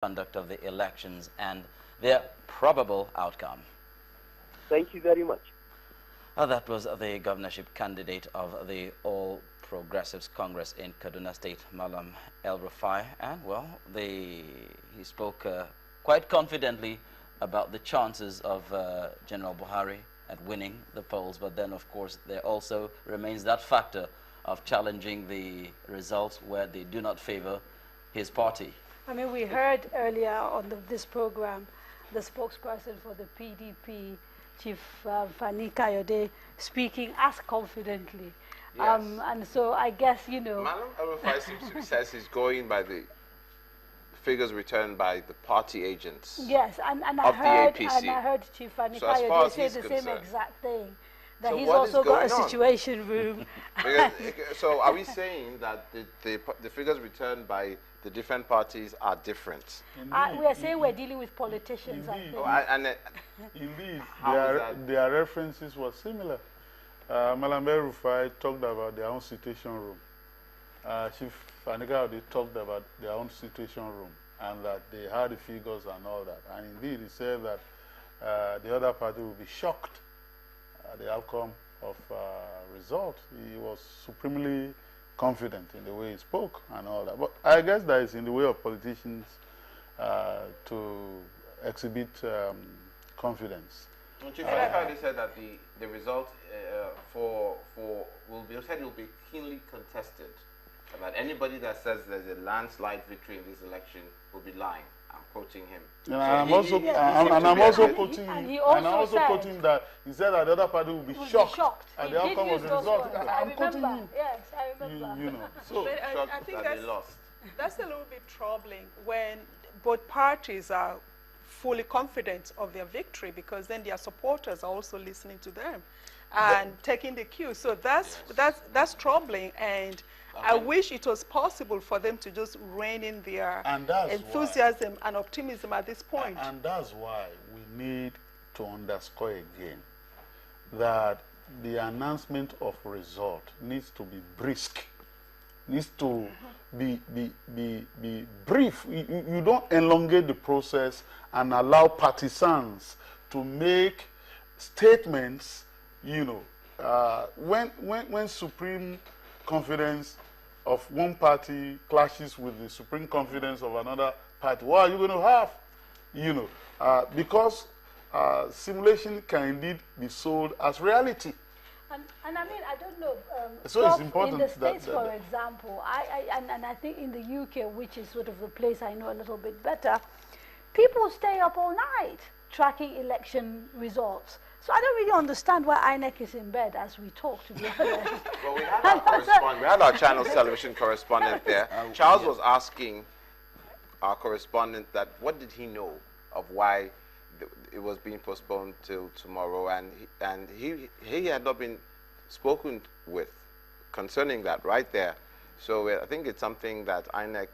conduct of the elections and their probable outcome. Thank you very much. That was the governorship candidate of the All Progressives Congress in Kaduna State, Malam El-Rufai, and well, he spoke quite confidently about the chances of General Buhari at winning the polls, but then of course there also remains that factor of challenging the results where they do not favor his party. I mean, we heard earlier on this program the spokesperson for the PDP, Chief Fani Kayode, speaking as confidently. Yes. And so I guess, you know... Malam El-Rufai's success is going by the figures returned by the party agents. Yes, and I heard Chief Fani Kayode say the same exact thing. That So he's what also is got a going on? situation room. So are we saying that the figures returned by the different parties are different? We are saying we're dealing with politicians, I think. Indeed, How their references were similar. Malam El-Rufai talked about their own situation room. Chief Fani Kayode talked about their own situation room and that they had the figures and all that. And indeed, he said that the other party will be shocked at the outcome of result. He was supremely confident in the way he spoke and all that. But I guess that is in the way of politicians to exhibit confidence. Chief Fani Kayode said that the result will be keenly contested. That anybody that says there's a landslide victory in this election will be lying. I'm quoting him. And I'm also quoting that he said that the other party will be shocked at the outcome of the result. I'm quoting him. Yes, I remember. You know, so I think lost. that's a little bit troubling when both parties are fully confident of their victory, because then their supporters are also listening to them and taking the cue. So that's troubling, and I wish it was possible for them to just rein in their enthusiasm and optimism at this point. And that's why we need to underscore again that the announcement of result needs to be brisk, needs to be brief. You don't elongate the process and allow partisans to make statements, you know, when supreme confidence of one party clashes with the supreme confidence of another party. What are you going to have? You know, because simulation can indeed be sold as reality. And I mean, I don't know. So it's important in the States, for example, and I think in the UK, which is sort of the place I know a little bit better, people stay up all night tracking election results. So I don't really understand why INEC is in bed as we talk, to be honest. Well, we had our channel television correspondent there. Charles was asking our correspondent that what did he know of why it was being postponed till tomorrow, and he had not been spoken with concerning that right there. So I think it's something that INEC...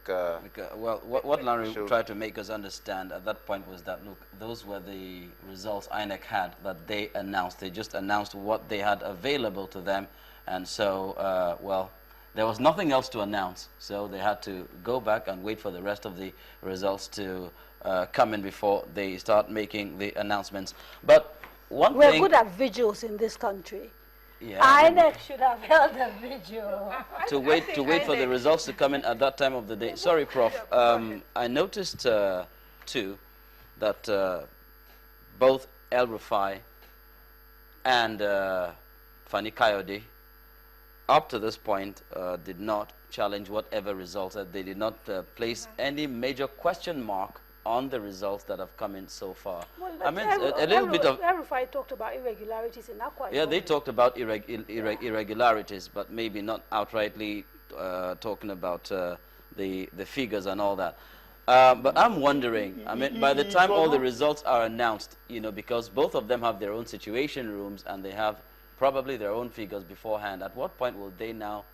well, what Larry tried to make us understand at that point was that, look, those were the results INEC had that they announced. They just announced what they had available to them. And so, well, there was nothing else to announce. So they had to go back and wait for the rest of the results to come in before they start making the announcements. But we're good at vigils in this country. Yeah, INEC should have held a vigil. To wait for the results to come in at that time of the day. Sorry, Prof. I noticed too that both El-Rufai and Fani Kayode, up to this point, did not challenge whatever results. They did not place any major question mark on the results that have come in so far. Well, I mean, a little bit of... El-Rufai talked about irregularities in Akwa. Yeah, they talked about irregularities, but maybe not outrightly talking about the figures and all that. But I'm wondering, I mean, by the time all the results are announced, you know, because both of them have their own situation rooms and they have probably their own figures beforehand, at what point will they now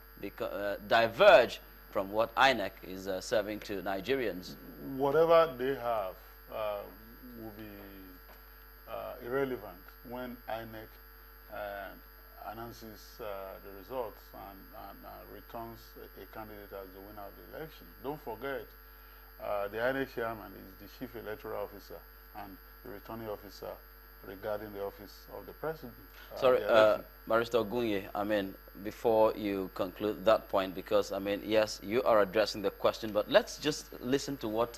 diverge from what INEC is serving to Nigerians? Whatever they have will be irrelevant when INEC announces the results and returns a candidate as the winner of the election. Don't forget, the INEC chairman is the chief electoral officer and the returning officer regarding the office of the president. Sorry, Barrister Ogunye, I mean, before you conclude that point, because, I mean, yes, you are addressing the question, but let's just listen to what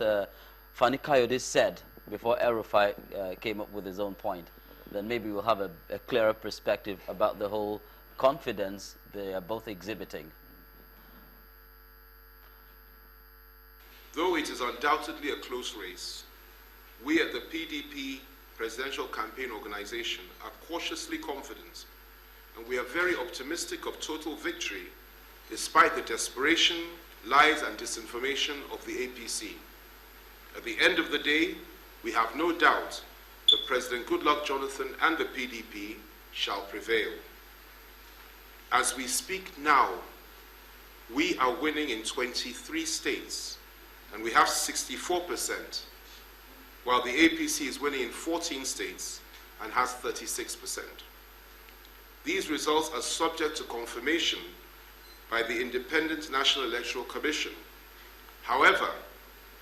Fani Kayode said before El-Rufai came up with his own point. Then maybe we'll have a clearer perspective about the whole confidence they are both exhibiting. Though it is undoubtedly a close race, we at the PDP Presidential Campaign Organisation are cautiously confident, and we are very optimistic of total victory despite the desperation, lies and disinformation of the APC. At the end of the day, we have no doubt that President Goodluck Jonathan and the PDP shall prevail. As we speak now, we are winning in 23 states, and we have 64%, while the APC is winning in 14 states and has 36%. These results are subject to confirmation by the Independent National Electoral Commission. However,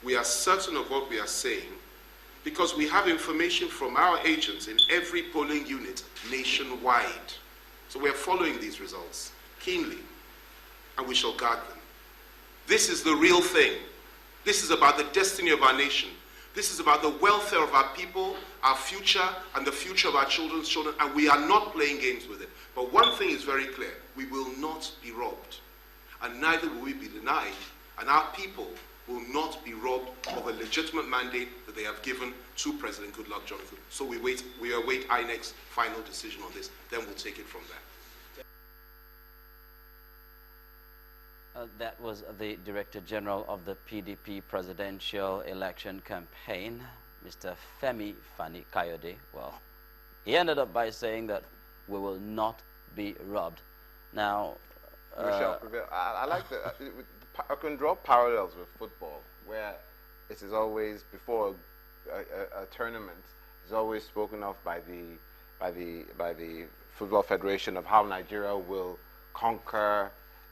we are certain of what we are saying because we have information from our agents in every polling unit nationwide. So we are following these results keenly, and we shall guard them. This is the real thing. This is about the destiny of our nation. This is about the welfare of our people, our future, and the future of our children's children, and we are not playing games with it. But one thing is very clear: we will not be robbed, and neither will we be denied, and our people will not be robbed of a legitimate mandate that they have given to President Goodluck Jonathan. So we await INEC's final decision on this, then we'll take it from there. That was the Director General of the PDP Presidential Election Campaign, Mr. Femi Fani Kayode. Well, he ended up by saying that we will not be robbed. Now, we shall prevail. I like that. I can draw parallels with football, where it is always before a tournament. It's always spoken of by the Football Federation of how Nigeria will conquer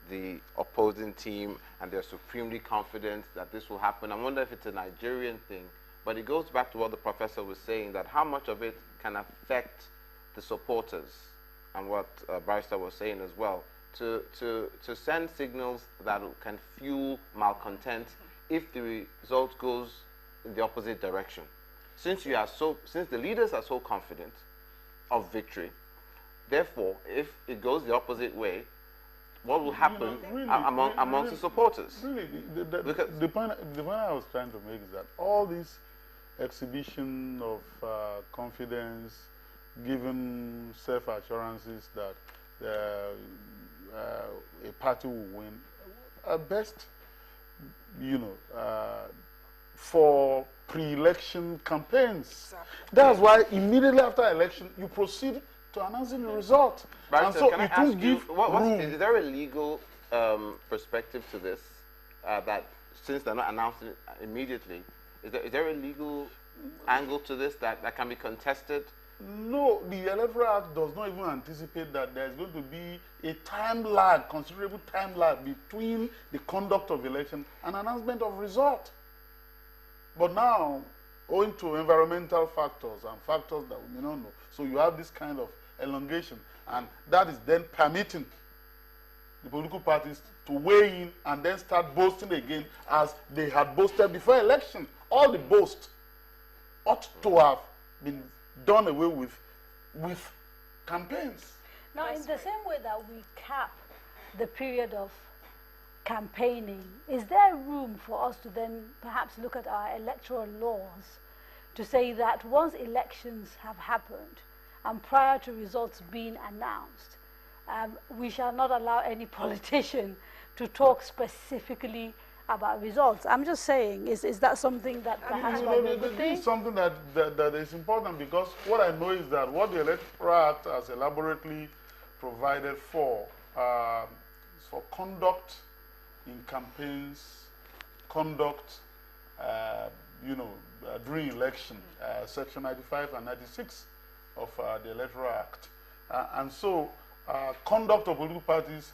the opposing team, and they're supremely confident that this will happen. I wonder if it's a Nigerian thing, but it goes back to what the professor was saying, that how much of it can affect the supporters, and what Barrister was saying as well, to send signals that can fuel malcontent if the result goes in the opposite direction. Since the leaders are so confident of victory, therefore, if it goes the opposite way, what will happen amongst the supporters? Really, the point I was trying to make is that all this exhibition of confidence, given self-assurances that a party will win, at best, for pre-election campaigns. Exactly. That's why immediately after election, you proceed to announcing the result. Barrister, and so can I it ask will you, give is there a legal perspective to this, that since they're not announcing it immediately, is there a legal angle to this that can be contested? No, the Electoral Act does not even anticipate that there's going to be a time lag, considerable time lag between the conduct of election and announcement of result. But now, owing to environmental factors and factors that we may not know, so you have this kind of elongation, and that is then permitting the political parties to weigh in and then start boasting again as they had boasted before election. All the boast ought to have been done away with campaigns. Now, in the same way that we cap the period of campaigning, is there room for us to then perhaps look at our electoral laws to say that once elections have happened and prior to results being announced, we shall not allow any politician to talk specifically about results? I'm just saying, is that something that perhaps might be a good thing? This is something that is important, because what I know is that what the Electoral Act has elaborately provided for is for conduct in campaigns, conduct, during election, Section 95 and 96 of the Electoral Act. And so conduct of political parties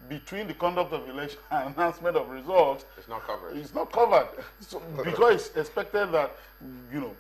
between the conduct of election and announcement of results, It's not covered. it's not covered. So, because it's expected that, immediately